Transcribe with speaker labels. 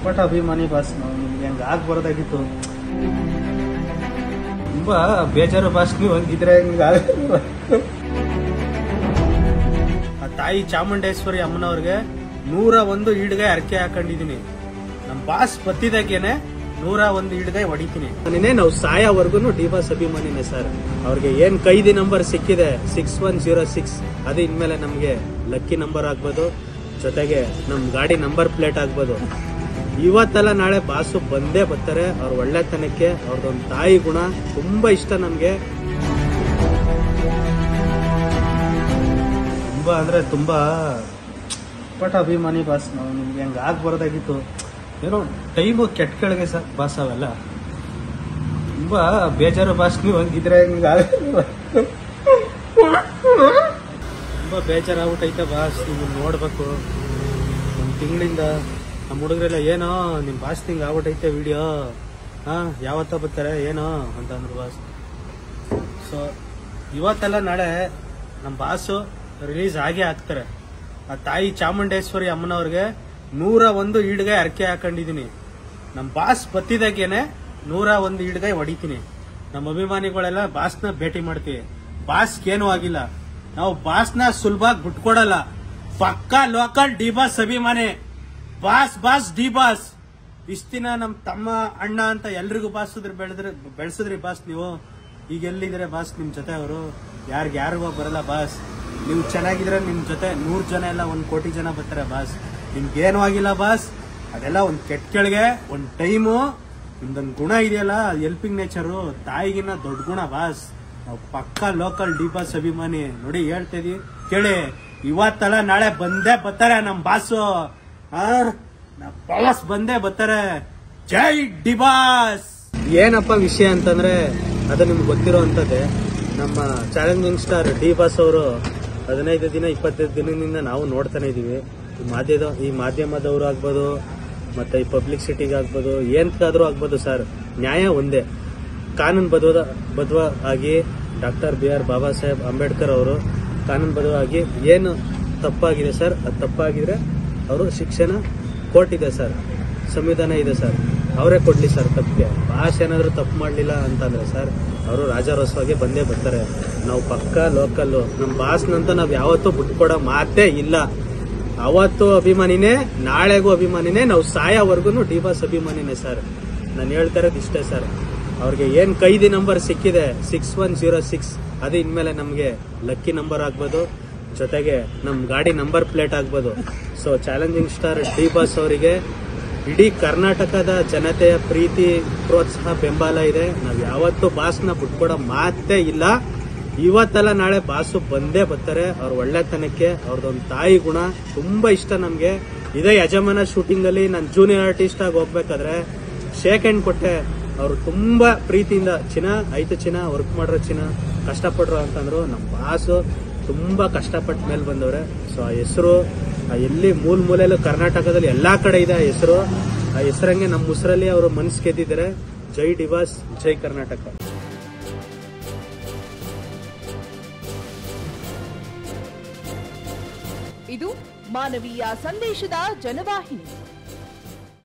Speaker 1: But ಅಭಿಮಾನಿ boss ನಾವು ನಿಮ್ಗೆ ಹಂಗೆ ಆಗ್ಬಾರ್ದಾಗಿತ್ತು. ತುಂಬಾ ಬೇಜಾರು ಬಾಸ್, ನೀವು ಹಂಗಿದ್ರೆ ಆ ತಾಯಿ ಚಾಮುಂಡೇಶ್ವರಿ ಅಮ್ಮನವ್ರಿಗೆ 101 ಈಡ್ಗಾಯಿ ಅರ್ಕೆ ಹಾಕೊಂಡಿದೀನಿ. ನಮ್ ಬಾಸ್ ಬತ್ತಿದಾಗೇನೆ 101 ಈಡ್ಗಾಯಿ ಹೊಡಿತೀನಿ. ನಾವು ಸಾಯೋವರೆಗೂ ಡಿ ಬಾಸ್ ಅಭಿಮಾನಿನೇ ಸರ್. ಅವ್ರಿಗೆ ಏನ್ ಕೈದಿ ನಂಬರ್ ಸಿಕ್ಕಿದೆ 6106, ಅದು ಇನ್ಮೇಲೆ ನಮ್ಗೆ ಲಕ್ಕಿ ನಂಬರ್ ಆಗ್ಬೋದು, ಜೊತೆಗೆ ನಮ್ ಗಾಡಿ ನಂಬರ್ ಪ್ಲೇಟ್ ಆಗ್ಬೋದು. ಇವತ್ತೆಲ್ಲ ನಾಳೆ ಬಾಸು ಬಂದೇ ಬರ್ತಾರೆ. ಅವ್ರ ಒಳ್ಳೆತನಕ್ಕೆ ಅವ್ರದೊಂದು ತಾಯಿ ಗುಣ ತುಂಬಾ ಇಷ್ಟ ನಮ್ಗೆ. ತುಂಬಾ ಅಂದ್ರೆ ತುಂಬಾ ಬಟ್ ಅಭಿಮಾನಿ ಬಾಸ್ ನಾವು ನಿಮ್ಗೆ ಹಂಗೆ ಆಗ್ಬಾರ್ದಾಗಿತ್ತು. ಏನೋ ಟೈಮು ಕೆಟ್ಟ ಕೆಳಗೆ ಸರ್ ಬಾಸ್, ಅವೆಲ್ಲ ತುಂಬಾ ಬೇಜಾರು ಬಾಸ್, ನೀವು ಹಂಗಿದ್ರೆ ತುಂಬಾ ಬೇಜಾರಾಗ್ಬಿಟ್ಟೈತೆ ಬಾಸ್. ನೀವು ನೋಡ್ಬೇಕು, ಒಂದು ತಿಂಗಳಿಂದ ನಮ್ಮ ಹುಡುಗರೆಲ್ಲ ಏನೋ ನಿಮ್ ಬಾಸ್ ತಿಂಗ್ ಆಗ್ಬಿಟ್ಟೈತೆ ವಿಡಿಯೋ, ಯಾವತ್ತ ಬರ್ತಾರೆ ಏನೋ ಅಂತಂದ್ರು ಬಾಸ್. ಸೊ ಇವತ್ತೆಲ್ಲ ನಾಳೆ ನಮ್ಮ ಬಾಸು ರಿಲೀಸ್ ಆಗೇ ಆಗ್ತಾರೆ. ಆ ತಾಯಿ ಚಾಮುಂಡೇಶ್ವರಿ ಅಮ್ಮನವ್ರಿಗೆ 101 ಈಡ್ಗಾಯಿ ಅರ್ಕೆ ಹಾಕೊಂಡಿದೀನಿ. ನಮ್ ಬಾಸ್ ಬತ್ತಿದಾಗೇನೆ 101 ಈಡ್ಗಾಯಿ ಹೊಡಿತೀನಿ. ನಮ್ಮ ಅಭಿಮಾನಿಗಳೆಲ್ಲ ಬಾಸ್ನ ಭೇಟಿ ಮಾಡ್ತೀವಿ. ಬಾಸ್ಗೇನು ಆಗಿಲ್ಲ, ನಾವು ಬಾಸ್ನ ಸುಲಭವಾಗಿ ಬಿಟ್ಕೊಡಲ್ಲ. ಪಕ್ಕಾ ಲೋಕಲ್ ಡಿ ಬಾಸ್ ಅಭಿಮಾನಿ. Boss D boss. ಇಷ್ಟ ದಿನ ನಮ್ ತಮ್ಮ ಅಣ್ಣ ಅಂತ ಎಲ್ರಿಗೂ ಬೆಳೆಸಿದ್ರಿ ಬಾಸ್ ನೀವು. ಈಗ ಎಲ್ಲಿದ್ರೆ ಬಾಸ್ ನಿಮ್ ಜೊತೆ ಅವರು? ಯಾರಿಗೂ ಬರಲ್ಲ ಬಾಸ್. ನೀವು ಚೆನ್ನಾಗಿದ್ರೆ ನಿಮ್ ಜೊತೆ 100 ಜನ ಎಲ್ಲ 1 ಕೋಟಿ ಜನ ಬರ್ತಾರೆ ಬಾಸ್. ನಿಮ್ಗೇನು ಆಗಿಲ್ಲ ಬಾಸ್. ಅದೆಲ್ಲ ಒಂದ್ ಕೆಟ್ಟ ಕೆಳಗೆ ಒಂದ್ ಟೈಮು. ನಿಮ್ದೊಂದು ಗುಣ ಇದೆಯಲ್ಲ, ಹೆಲ್ಪಿಂಗ್ ನೇಚರು, ತಾಯಿಗಿನ್ನ ದೊಡ್ಡ ಗುಣ ಬಾಸ್. ನಾವು ಪಕ್ಕಾ ಲೋಕಲ್ ಡಿ ಬಾಸ್ ಅಭಿಮಾನಿ. ನೋಡಿ ಹೇಳ್ತಾ ಇದೀವಿ ಕೇಳಿ, ಇವತ್ತಲ್ಲ ನಾಳೆ ಬಂದೇ ಬರ್ತಾರೆ ನಮ್ ಬಾಸು. ಬಾಸ್ ಬಂದೇ ಬರ್ತಾರೆ. ಜೈ ಡಿ ಬಾಸ್. ಏನಪ್ಪ ವಿಷಯ ಅಂತಂದ್ರೆ ಅದು ನಿಮ್ಗೆ ಗೊತ್ತಿರೋ ಅಂತದ್ದೇ. ನಮ್ಮ ಚಾಲೆಂಜಿಂಗ್ ಸ್ಟಾರ್ ಡಿ ಬಾಸ್ ಅವರು 15 ದಿನ 25 ದಿನದಿಂದ ನಾವು ನೋಡ್ತಾನೆ ಇದೀವಿ. ಈ ಮಾಧ್ಯಮದವರು ಆಗ್ಬೋದು, ಮತ್ತೆ ಈ ಪಬ್ಲಿಸಿಟಿಗೆ ಆಗ್ಬೋದು, ಎಂತಕಾದ್ರೂ ಆಗ್ಬೋದು ಸರ್, ನ್ಯಾಯ ಒಂದೇ. ಕಾನೂನು ಬದ್ಧ ಆಗಿ ಡಾಕ್ಟರ್ BR ಬಾಬಾ ಸಾಹೇಬ್ ಅಂಬೇಡ್ಕರ್ ಅವರು ಕಾನೂನು ಬದ್ಧವಾಗಿ ಏನು ತಪ್ಪಾಗಿದೆ ಸರ್, ಅದು ತಪ್ಪಾಗಿದ್ರೆ ಅವರು ಶಿಕ್ಷೆನ ಕೋರ್ಟ್ ಇದೆ ಸರ್, ಸಂವಿಧಾನ ಇದೆ ಸರ್, ಅವರೇ ಕೊಡ್ಲಿ ಸರ್. ತಪ್ಪಿಗೆ ಭಾಷೆ ಏನಾದ್ರು ತಪ್ಪು ಮಾಡಲಿಲ್ಲ ಅಂತಂದ್ರೆ ಸರ್ ಅವರು ರಾಜಾರೋಸವಾಗಿ ಬಂದೇ ಬರ್ತಾರೆ. ನಾವು ಪಕ್ಕಾ ಲೋಕಲ್ಲು. ನಮ್ಮ ಬಾಸ್ನಂತ ನಾವು ಯಾವತ್ತೂ ಬಿಟ್ಕೊಡೋ ಮಾತೇ ಇಲ್ಲ. ಅವತ್ತು ಅಭಿಮಾನಿನೇ, ನಾಳೆಗೂ ಅಭಿಮಾನಿನೇ, ನಾವು ಸಾಯೋವರೆಗೂ ಡಿ ಬಾಸ್ ಅಭಿಮಾನಿನೇ ಸರ್. ನಾನು ಹೇಳ್ತಾ ಇರೋದು ಇಷ್ಟೇ ಸರ್. ಅವ್ರಿಗೆ ಏನ್ ಕೈದಿ ನಂಬರ್ ಸಿಕ್ಕಿದೆ 6106, ಅದು ಇನ್ಮೇಲೆ ನಮ್ಗೆ ಲಕ್ಕಿ ನಂಬರ್ ಆಗ್ಬೋದು, ಜೊತೆಗೆ ನಮ್ ಗಾಡಿ ನಂಬರ್ ಪ್ಲೇಟ್ ಆಗ್ಬೋದು. So challenging star D boss ಅವರಿಗೆ ಇಡೀ ಕರ್ನಾಟಕದ ಜನತೆಯ ಪ್ರೀತಿ, ಪ್ರೋತ್ಸಾಹ, ಬೆಂಬಲ ಇದೆ. ನಾವ್ ಯಾವತ್ತೂ ಬಾಸ್ನ ಬಿಟ್ಕೊಡೋ ಮಾತೇ ಇಲ್ಲ. ಇವತ್ತೆಲ್ಲ ನಾಳೆ ಬಾಸು ಬಂದೇ ಬರ್ತಾರೆ. ಅವ್ರ ಒಳ್ಳೆತನಕ್ಕೆ ಅವ್ರದೊಂದು ತಾಯಿ ಗುಣ ತುಂಬಾ ಇಷ್ಟ ನಮ್ಗೆ. ಇದೇ ಯಜಮಾನ ಶೂಟಿಂಗ್ ಅಲ್ಲಿ ನಾನು ಜೂನಿಯರ್ ಆರ್ಟಿಸ್ಟ್ ಆಗಿ ಹೋಗ್ಬೇಕಾದ್ರೆ ಶೇಕ್ ಹ್ಯಾಂಡ್ ಕೊಟ್ಟೆ. ಅವ್ರು ತುಂಬಾ ಪ್ರೀತಿಯಿಂದ ಚಿನ್ನ ಆಯ್ತು, ಚಿನ್ನ ವರ್ಕ್ ಮಾಡ್ರೋ, ಚಿನ್ನ ಕಷ್ಟಪಡ್ರು ಅಂತಂದ್ರು. ನಮ್ಮ ಬಾಸು ತುಂಬಾ ಕಷ್ಟಪಟ್ಟ ಮೇಲೆ ಬಂದವ್ರೆ. ಸೊ ಆ ಹೆಸರು ಎಲ್ಲಿ ಮೂಲೆಯಲ್ಲೂ ಕರ್ನಾಟಕದಲ್ಲಿ ಎಲ್ಲಾ ಕಡೆ ಇದೆ ಆ ಹೆಸರು. ಆ ಹೆಸರಂಗೆ ನಮ್ಮ ಉಸಿರಲ್ಲಿ ಅವರು ಮನಸ್ಸು ಗೆದ್ದಿದ್ದಾರೆ. ಜೈ ಡಿ ಬಾಸ್, ಜೈ ಕರ್ನಾಟಕ.
Speaker 2: ಇದು ಮಾನವೀಯ ಸಂದೇಶದ ಜನವಾಹಿನಿ.